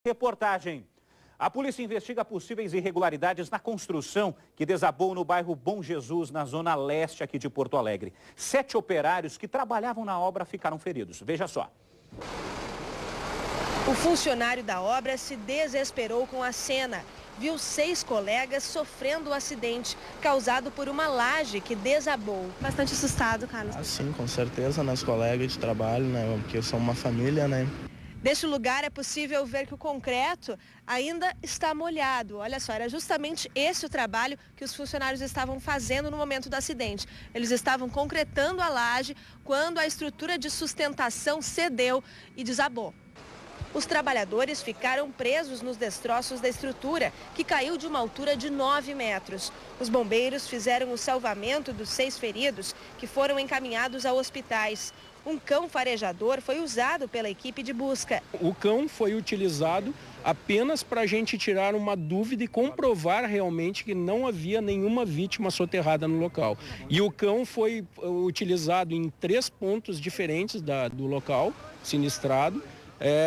Reportagem. A polícia investiga possíveis irregularidades na construção que desabou no bairro Bom Jesus, na zona leste aqui de Porto Alegre. 7 operários que trabalhavam na obra ficaram feridos. Veja só. O funcionário da obra se desesperou com a cena. Viu 6 colegas sofrendo o acidente causado por uma laje que desabou. Bastante assustado, Carlos. Sim, com certeza, nas colegas de trabalho, né? Porque são uma família, né? Deste lugar é possível ver que o concreto ainda está molhado. Olha só, era justamente esse o trabalho que os funcionários estavam fazendo no momento do acidente. Eles estavam concretando a laje quando a estrutura de sustentação cedeu e desabou. Os trabalhadores ficaram presos nos destroços da estrutura, que caiu de uma altura de 9 metros. Os bombeiros fizeram o salvamento dos 6 feridos, que foram encaminhados a hospitais. Um cão farejador foi usado pela equipe de busca. O cão foi utilizado apenas para a gente tirar uma dúvida e comprovar realmente que não havia nenhuma vítima soterrada no local. E o cão foi utilizado em 3 pontos diferentes do local sinistrado.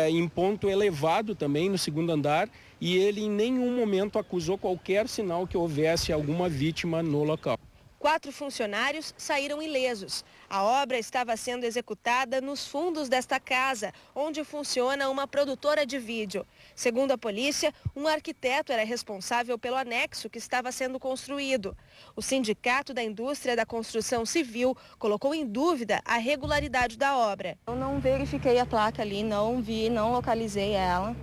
Em ponto elevado também, no 2º andar, e ele em nenhum momento acusou qualquer sinal que houvesse alguma vítima no local. 4 funcionários saíram ilesos. A obra estava sendo executada nos fundos desta casa, onde funciona uma produtora de vídeo. Segundo a polícia, um arquiteto era responsável pelo anexo que estava sendo construído. O Sindicato da Indústria da Construção Civil colocou em dúvida a regularidade da obra. Eu não verifiquei a placa ali, não vi, não localizei ela.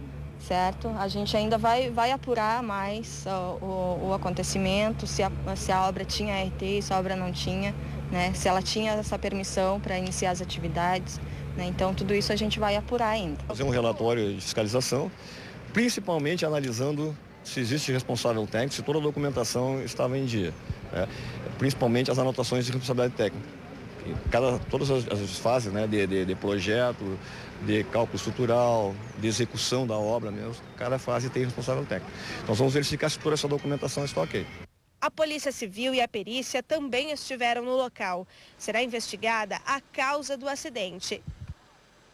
Certo? A gente ainda vai apurar mais o acontecimento, se a obra tinha RT, se a obra não tinha, né? Se ela tinha essa permissão para iniciar as atividades, né? Então tudo isso a gente vai apurar ainda. Fazer um relatório de fiscalização, principalmente analisando se existe responsável técnico, se toda a documentação estava em dia, né? Principalmente as anotações de responsabilidade técnica. Todas as fases, né, de projeto, de cálculo estrutural, de execução da obra mesmo, cada fase tem responsável técnico. Então vamos verificar se toda essa documentação está ok. A Polícia Civil e a perícia também estiveram no local. Será investigada a causa do acidente.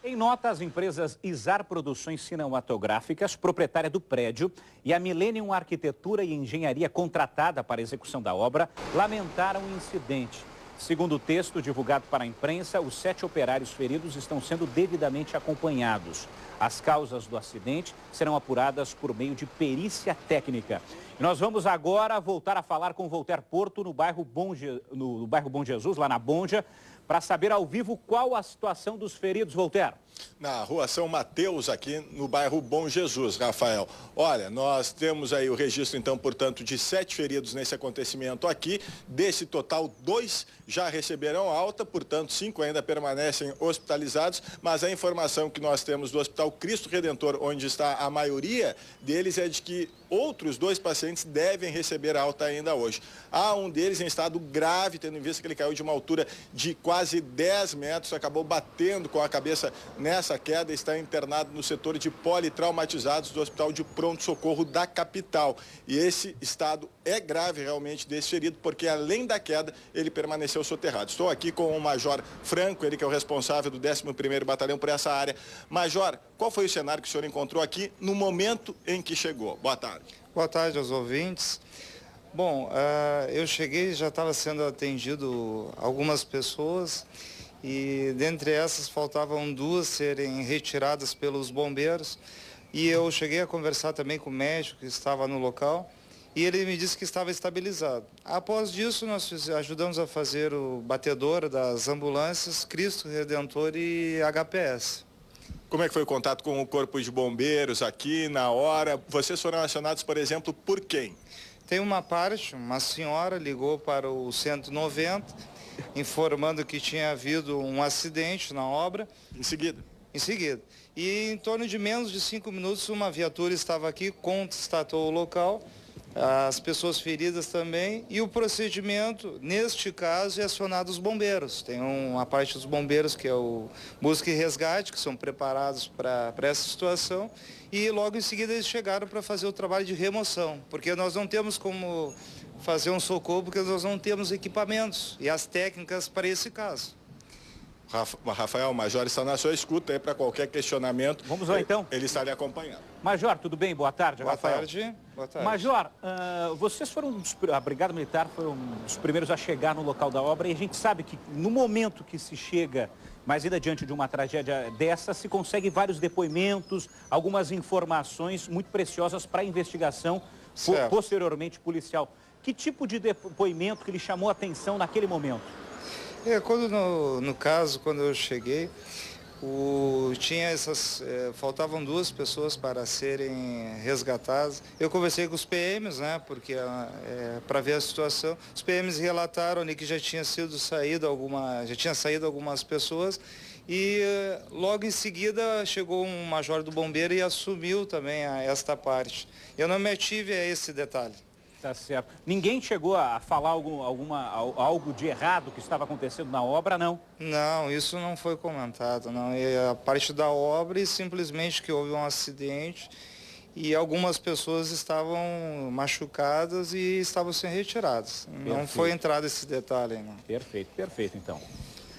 Em nota, as empresas Izar Produções Cinematográficas, proprietária do prédio, e a Millennium Arquitetura e Engenharia contratada para a execução da obra, lamentaram o incidente. Segundo o texto divulgado para a imprensa, os 7 operários feridos estão sendo devidamente acompanhados. As causas do acidente serão apuradas por meio de perícia técnica. E nós vamos agora voltar a falar com o Voltaire Porto no bairro Bom Jesus, lá na Bonja, para saber ao vivo qual a situação dos feridos, Voltaire. Na rua São Mateus, aqui no bairro Bom Jesus, Rafael. Olha, nós temos aí o registro, então, portanto, de 7 feridos nesse acontecimento aqui. Desse total, 2 já receberão alta, portanto, 5 ainda permanecem hospitalizados. Mas a informação que nós temos do Hospital Cristo Redentor, onde está a maioria deles, é de que outros 2 pacientes devem receber alta ainda hoje. Há um deles em estado grave, tendo em vista que ele caiu de uma altura de quase 10 metros, acabou batendo com a cabeça nessa queda, está internado no setor de politraumatizados do Hospital de Pronto-Socorro da capital. E esse estado é grave realmente desse ferido, porque além da queda, ele permaneceu soterrado. Estou aqui com o Major Franco, ele que é o responsável do 11º Batalhão por essa área. Major, qual foi o cenário que o senhor encontrou aqui no momento em que chegou? Boa tarde. Boa tarde aos ouvintes. Bom, eu cheguei e já estava sendo atendido algumas pessoas e dentre essas faltavam 2 serem retiradas pelos bombeiros e eu cheguei a conversar também com o médico que estava no local e ele me disse que estava estabilizado. Após disso, nós ajudamos a fazer o batedor das ambulâncias Cristo Redentor e HPS. Como é que foi o contato com o Corpo de Bombeiros aqui na hora? Vocês foram acionados, por exemplo, por quem? Tem uma senhora ligou para o 190, informando que tinha havido um acidente na obra. Em seguida? Em seguida. E em torno de menos de 5 minutos, uma viatura estava aqui, constatou o local, as pessoas feridas também, e o procedimento, neste caso, é acionado os bombeiros. Tem uma parte dos bombeiros que é o busca e resgate, que são preparados para essa situação, e logo em seguida eles chegaram para fazer o trabalho de remoção, porque nós não temos como fazer um socorro, porque nós não temos equipamentos e as técnicas para esse caso. Rafael, o Major está na sua escuta aí para qualquer questionamento. Vamos lá, então. Ele está lhe acompanhando. Major, tudo bem? Boa tarde, Rafael. Boa tarde. Major, vocês foram, a Brigada Militar foi um dos primeiros a chegar no local da obra e a gente sabe que no momento que se chega, mas ainda diante de uma tragédia dessa, se consegue vários depoimentos, algumas informações muito preciosas para a investigação, posteriormente policial. Que tipo de depoimento que lhe chamou a atenção naquele momento? No caso, quando eu cheguei, faltavam 2 pessoas para serem resgatadas. Eu conversei com os PMs, né, porque para ver a situação. Os PMs relataram ali que já tinha saído algumas pessoas e logo em seguida chegou um major do bombeiro e assumiu também esta parte. Eu não me ative a esse detalhe. Tá certo. Ninguém chegou a falar algo de errado que estava acontecendo na obra, não? Não, isso não foi comentado, não. A parte da obra e simplesmente que houve um acidente e algumas pessoas estavam machucadas e estavam sendo retiradas. Perfeito. Não foi entrado esse detalhe, não. Perfeito, então.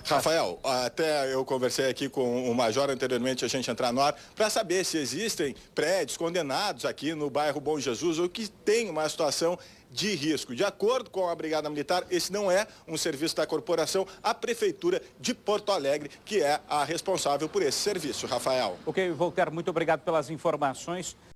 Rafael, até eu conversei aqui com o Major anteriormente, a gente entrar no ar, para saber se existem prédios condenados aqui no bairro Bom Jesus ou que tem uma situação de risco. De acordo com a Brigada Militar, esse não é um serviço da corporação, a Prefeitura de Porto Alegre, que é a responsável por esse serviço. Rafael. Ok, Voltaire, muito obrigado pelas informações.